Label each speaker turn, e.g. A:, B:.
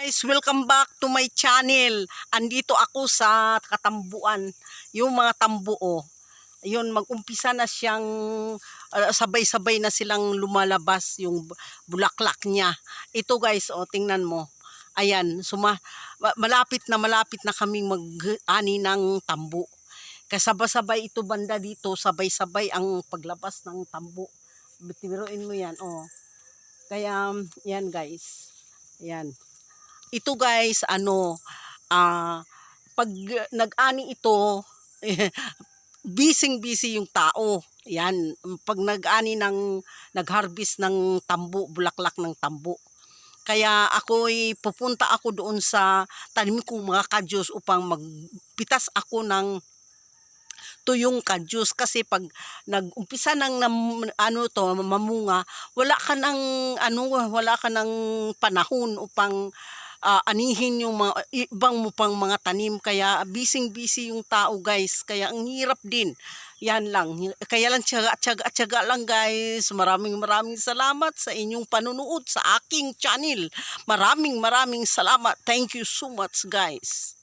A: Guys, welcome back to my channel. Andito ako sa Katambuan. Yung mga tambuo. Ayun, mag-umpisa na siyang sabay-sabay na silang lumalabas yung bulaklak niya. Ito guys, tingnan mo. Ayan, malapit na kaming mag-ani ng tambo. Kasabay-sabay ito banda dito, sabay-sabay ang paglabas ng tambo. Bitiruin mo yan, Kaya, yan guys. Ayan. Ito guys, pag nag-ani ito, busy yung tao. Yan, pag nag-harvest ng tambo, bulaklak ng tambo. Kaya pupunta ako doon sa tanim kong mga kadyos upang magpitas ako ng tuyong kadyos kasi pag nag-umpisa ng mamunga, wala ka ng panahon upang anihin yung mga ibang mo pang mga tanim, kaya busy yung tao guys, kaya ang hirap din. Yan lang, kaya lang tiyaga lang guys. Maraming salamat sa inyong panunood sa aking channel. Maraming salamat. Thank you so much guys.